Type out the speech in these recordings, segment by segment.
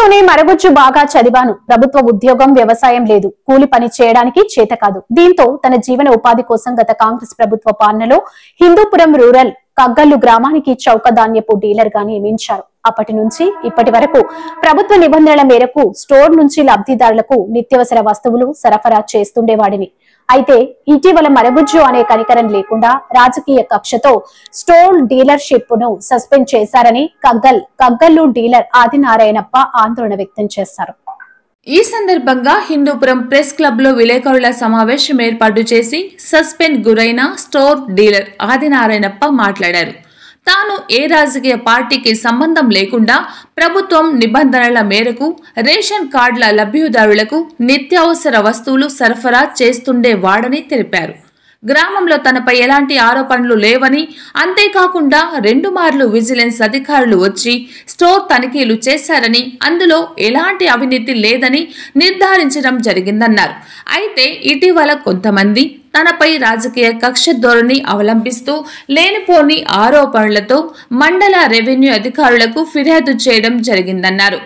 ఇంట్లోనే మరగుజ్జు బాగా చదివాను, ప్రభుత్వ ఉద్యోగం వ్యవసాయం లేదు, కూలి పని చేయడానికి చేత కాదు. దీంతో తన జీవన ఉపాధి కోసం గత కాంగ్రెస్ ప్రభుత్వ పాలనలో హిందూపురం రూరల్ కగ్గల్లు గ్రామానికి చౌక ధాన్యపు డీలర్ గా నియమించారు. అప్పటి నుంచి ఇప్పటి వరకు ప్రభుత్వ నిబంధనల మేరకు స్టోర్ నుంచి లబ్ధిదారులకు నిత్యావసర వస్తువులు సరఫరా చేస్తుండేవాడిని. అయితే ఇటీవల మరగుజ్జు అనే కనికరం లేకుండా రాజకీయ కక్షతో స్టోర్ డీలర్షిప్ ను సస్పెండ్ చేశారని కగ్గల్లు డీలర్ ఆదినారాయణప్ప ఆందోళన వ్యక్తం చేశారు. ఈ సందర్భంగా హిందూపురం ప్రెస్ క్లబ్ లో విలేకరుల సమావేశం ఏర్పాటు చేసి సస్పెండ్ గురైన స్టోర్ డీలర్ ఆదినారాయణప్ప మాట్లాడారు. తాను ఏ రాజకీయ పార్టీకి సంబంధం లేకుండా ప్రభుత్వం నిబంధనల మేరకు రేషన్ కార్డుల లబ్ధిదారులకు నిత్యావసర వస్తువులు సరఫరా చేస్తుండేవాడని తెలిపారు. గ్రామంలో తనపై ఎలాంటి ఆరోపణలు లేవని, అంతేకాకుండా 2 మార్లు విజిలెన్స్ అధికారులు వచ్చి స్టోర్ తనిఖీలు చేశారని, అందులో ఎలాంటి అవినీతి లేదని నిర్ధారించడం జరిగిందన్నారు. అయితే ఇటీవల కొంతమంది తనపై రాజకీయ కక్ష ధోరణి అవలంబిస్తూ లేనిపోని ఆరోపణలతో మండల రెవెన్యూ అధికారులకు ఫిర్యాదు చేయడం జరిగిందన్నారు.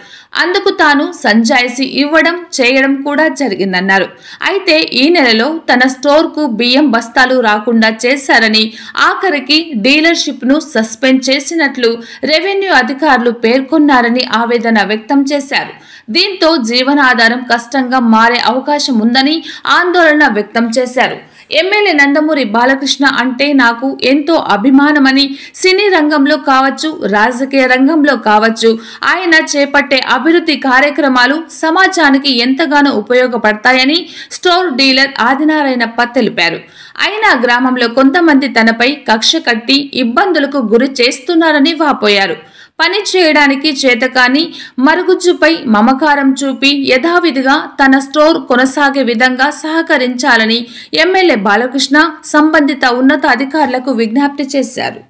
అందుకు తాను సంజాయిషీ ఇవ్వడం చేయడం కూడా జరిగిందన్నారు. అయితే ఈ నెలలో తన స్టోర్ కు బియ్యం బస్తాలు రాకుండా చేశారని, ఆఖరికి డీలర్షిప్ ను సస్పెండ్ చేసినట్లు రెవెన్యూ అధికారులు పేర్కొన్నారని ఆవేదన వ్యక్తం చేశారు. దీంతో జీవనాధారం కష్టంగా మారే అవకాశం ఉందని ఆందోళన వ్యక్తం చేశారు. ఎమ్మెల్యే నందమూరి బాలకృష్ణ అంటే నాకు ఎంతో అభిమానమని, సినీ రంగంలో కావచ్చు, రాజకీయ రంగంలో కావచ్చు, ఆయన చేపట్టే అభివృద్ధి కార్యక్రమాలు సమాజానికి ఎంతగానో ఉపయోగపడతాయని స్టోర్ డీలర్ ఆదినారాయణప్ప తెలిపారు. అయినా గ్రామంలో కొంతమంది తనపై కక్ష కట్టి ఇబ్బందులకు గురి చేస్తున్నారని వాపోయారు. పని చేయడానికి చేతకాని మరుగుజ్జుపై మమకారం చూపి యథావిధిగా తన స్టోర్ కొనసాగే విధంగా సహకరించాలని ఎమ్మెల్యే బాలకృష్ణ సంబంధిత ఉన్నత అధికారులకు విజ్ఞప్తి చేశారు.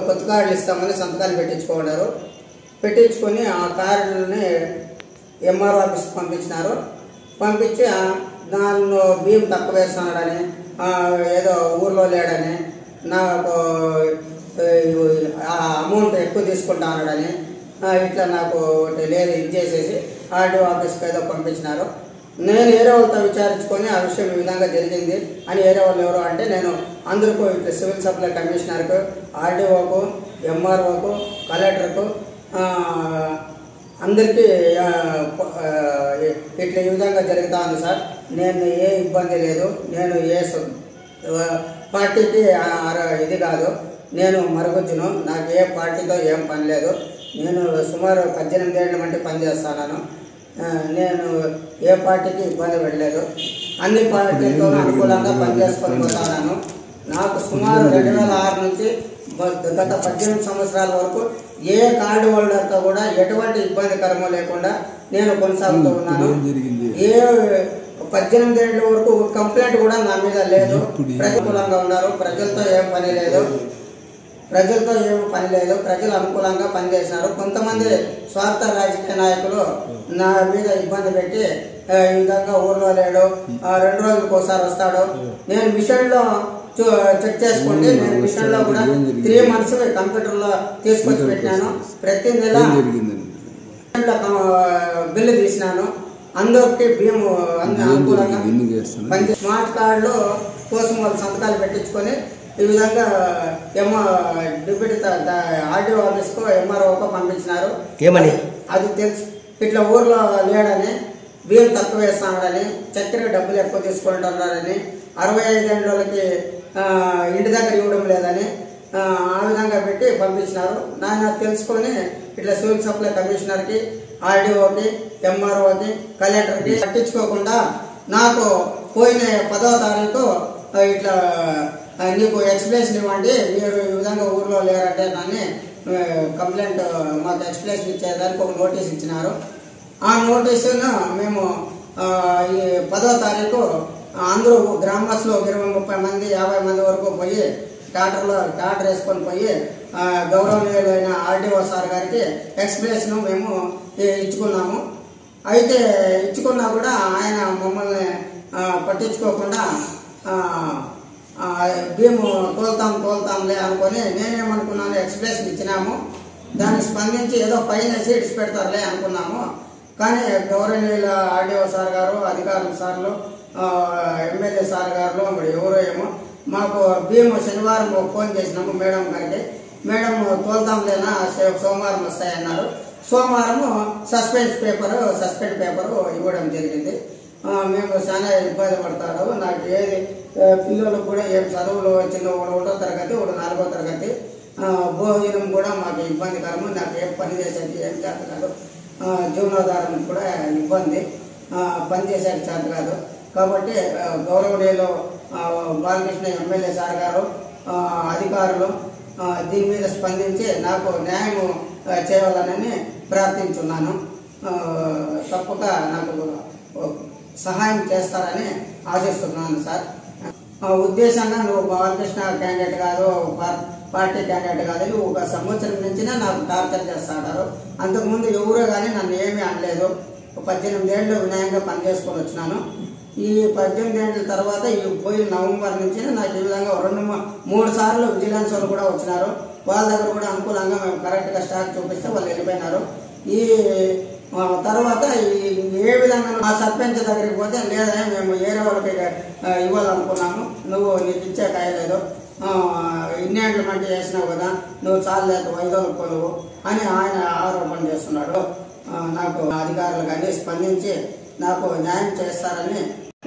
కొత్త కార్డులు ఇస్తామని సంతకాలు పెట్టించుకొని ఆ కార్డులని ఎంఆర్ఓ ఆఫీస్ పంపించినారు. పంపించి దానిలో బియ్యం తక్కువ వేస్తున్నాడని, ఏదో ఊర్లో లేడని, నాకు అమౌంట్ ఎక్కువ తీసుకుంటా అన్నాడని, ఇట్లా నాకు లేదు ఇది చేసేసి ఆర్డీఓ ఆఫీస్కి ఏదో పంపించినారు. నేను ఏరే వాళ్ళతో విచారించుకొని ఆ విషయం ఈ విధంగా జరిగింది అని, ఏరే వాళ్ళు ఎవరు అంటే నేను అందరికీ ఇట్లా సివిల్ సప్లై కమిషనర్కు, ఆర్డీఓకు, ఎంఆర్ఓకు, కలెక్టర్కు అందరికీ ఇట్లా ఈ విధంగా జరుగుతూ ఉంది సార్, నేను ఏ ఇబ్బంది లేదు, నేను ఏ పార్టీకి ఇది కాదు, నేను మరుగుజ్జును, నాకు ఏ పార్టీతో ఏం పని లేదు, నేను సుమారు 18 ఏళ్ళ వంటి పనిచేస్తాను, నేను ఏ పార్టీకి ఇబ్బంది పెట్టలేదు, అన్ని పార్టీలతో అనుకూలంగా పనిచేసుకొని పోతాను. నాకు సుమారు 2006 నుంచి గత 18 సంవత్సరాల వరకు ఏ కార్డు హోల్డర్తో కూడా ఎటువంటి ఇబ్బందికరమో లేకుండా నేను కొనసాగుతూ ఉన్నాను. ఏ 18 ఏళ్ళ వరకు కంప్లైంట్ కూడా నా మీద లేదు. ప్రతికూలంగా ఉన్నారు, ప్రజలతో ఏం పని లేదు, ప్రజలు అనుకూలంగా పనిచేసినారు. కొంతమంది స్వార్థ రాజకీయ నాయకులు నా మీద ఇబ్బంది పెట్టి ఈ విధంగా ఊర్లో లేడు, 2 రోజులకు ఒకసారి వస్తాడు, నేను మిషన్లో చెక్ చేసుకోండి, నేను మిషన్లో కూడా 3 months కంప్యూటర్లో తీసుకొచ్చి పెట్టినాను. ప్రతి నెల బిల్లు తీసినాను. అందరికి బియ్యం అనుకూలంగా స్మార్ట్ కార్డులు కోసం వాళ్ళు సంతకాలు పెట్టించుకొని ఈ విధంగా డిప్యూటీ ఆర్డీఓ ఆఫీస్కు, ఎంఆర్ఓకు పంపించినారు. అది తెలుసు, ఇట్లా ఊర్లో లేడని, బియ్యం తక్కువ వేస్తున్నాడని, చక్కెర డబ్బులు ఎక్కువ తీసుకుంటున్నారని, 65 ఏళ్ళకి ఇంటి దగ్గర ఇవ్వడం లేదని ఆ విధంగా పెట్టి పంపించినారు. నాయన తెలుసుకొని ఇట్లా సివిల్ సప్లై కమిషనర్కి, ఆర్డీఓకి, ఎంఆర్ఓకి, కలెక్టర్కి పట్టించుకోకుండా నాకు పోయిన 10వ తారీఖు ఇట్లా నీకు ఎక్స్ప్లెనేషన్ ఇవ్వండి, మీరు ఈ విధంగా ఊర్లో లేరంటే కానీ కంప్లైంట్ మాకు ఎక్స్ప్లెనేషన్ ఇచ్చేదానికి ఒక నోటీస్ ఇచ్చినారు. ఆ నోటీసును మేము ఈ 10వ తారీఖు అందరూ గ్రామస్తులు 20-30 మంది 50 మంది వరకు పోయి ట్రాక్టర్ వేసుకొని పోయి గౌరవనీయులైన ఆర్డీఓ సార్ గారికి ఎక్స్ప్లెనేషన్ మేము ఇచ్చుకున్నాము. అయితే ఇచ్చుకున్నా కూడా ఆయన మమ్మల్ని పట్టించుకోకుండా బియ్యం తోలుతాంలే అనుకొని నేనేమనుకున్నాను, ఎక్స్ప్లెనేషన్ ఇచ్చినాము, దానికి స్పందించి ఏదో ఫైన్ వేసి ఇడిచి పెడతారులే అనుకున్నాము. కానీ గౌరవనీయుల ఆర్డీఓ సార్ గారు, అధికారుల సార్లు, ఎమ్మెల్యే సార్ గారు మరి ఎవరో ఏమో మాకు భీము శనివారం ఫోన్ చేసినాము మేడం గారికి. మేడం తోలుతాంలేనా సోమవారం వస్తాయన్నారు. సోమవారం సస్పెండ్ పేపరు ఇవ్వడం జరిగింది. మేము చాలా ఇబ్బంది పడతారు. నాకు ఏది పిల్లలకు కూడా ఏం చదువులు వచ్చిందో, 1వ తరగతి 4వ తరగతి, భోజనం కూడా మాకు ఇబ్బందికరము. నాకు ఏం పని చేసేది ఏం చేత కాదు, జీవనాధారం కూడా ఇబ్బంది, పని చేసేది చేత కాదు. కాబట్టి గౌరవనీయులు బాలకృష్ణ ఎమ్మెల్యే సార్ గారు, అధికారులు దీని మీద స్పందించి నాకు న్యాయం చేయాలని ప్రార్థించున్నాను. తప్పక నాకు సహాయం చేస్తారని ఆశిస్తున్నాను సార్. ఉద్దేశంగా నువ్వు బాలకృష్ణ క్యాండిడేట్ కాదు, పార్టీ క్యాండిడేట్ కాదు, నువ్వు 1 సంవత్సరం నుంచి నాకు టార్చర్ చేస్తాడారు. అంతకుముందు ఎవరో కానీ నన్ను ఏమీ అనలేదు. 18 ఏళ్ళు వినాయంగా పనిచేసుకొని వచ్చినాను. ఈ 18 ఏళ్ళ తర్వాత ఈ పోయిన నవంబర్ నుంచి నాకు ఈ విధంగా 2-3 సార్లు విజిలెన్స్ వాళ్ళు కూడా వచ్చినారు. వాళ్ళ దగ్గర కూడా అనుకూలంగా మేము కరెక్ట్గా స్టాక్ చూపిస్తే వాళ్ళు వెళ్ళిపోయినారు. ఈ తర్వాత ఏ విధంగా ఆ సర్పంచ్ దగ్గరికి పోతే లేదా మేము ఏరే వాళ్ళకి ఇవ్వాలనుకున్నాము, నీకు ఇచ్చే కాయలేదు, ఇన్నేళ్ల మంటి చేసినావు కదా, నువ్వు చాలు లేదు 5 రోజులు కొలువు అని ఆయన ఆరోపణ చేస్తున్నాడు. నాకు అధికారులు కానీ స్పందించి నాకు న్యాయం చేస్తారని.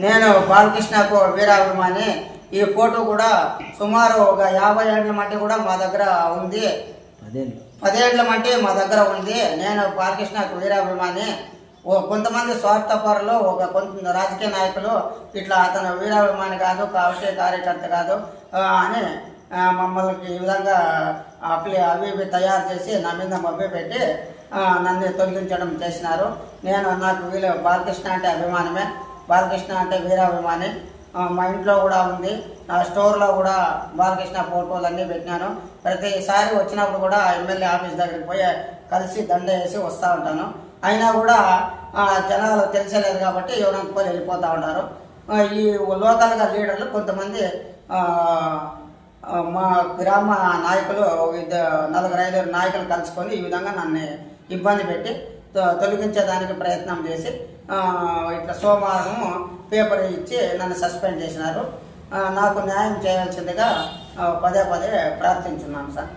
నేను బాలకృష్ణకు వీరాభిమాని. ఈ ఫోటో కూడా సుమారు 50 ఏళ్ల మట్టి కూడా మా దగ్గర ఉంది, 10 ఏళ్ల మట్టి మా దగ్గర ఉంది. నేను బాలకృష్ణకు వీరాభిమాని. కొంతమంది స్వార్థపరులు, కొంత రాజకీయ నాయకులు ఇట్లా అతను వీరాభిమాని కాదు కాబట్టి కార్యకర్త కాదు అని మమ్మల్ని ఈ విధంగా అవి తయారు చేసి నా మీద మభ్య పెట్టి నన్ను తొలగించడం చేసినారు. నాకు బాలకృష్ణ అంటే అభిమానమే, బాలకృష్ణ అంటే వీరాభిమాని. మా ఇంట్లో కూడా ఉంది, నా స్టోర్లో కూడా బాలకృష్ణ ఫోటోలు అన్నీ పెట్టినాను. ప్రతిసారి వచ్చినప్పుడు కూడా ఎమ్మెల్యే ఆఫీస్ దగ్గరికి పోయి కలిసి దండ వేసి వస్తూ ఉంటాను. అయినా కూడా జనాలు తెలిసలేదు కాబట్టి ఎవరంతపోయి వెళ్ళిపోతూ ఉంటారు. ఈ లోకల్గా లీడర్లు కొంతమంది మా గ్రామ నాయకులు 4-5 నాయకులు కలుసుకొని ఈ విధంగా నన్ను ఇబ్బంది పెట్టి తొలగించేదానికి ప్రయత్నం చేసి ఇట్లా సోమవారం పేపర్ ఇచ్చి నన్ను సస్పెండ్ చేసినారు. నాకు న్యాయం చేయాల్సిందిగా పదే ప్రార్థించున్నాను సార్.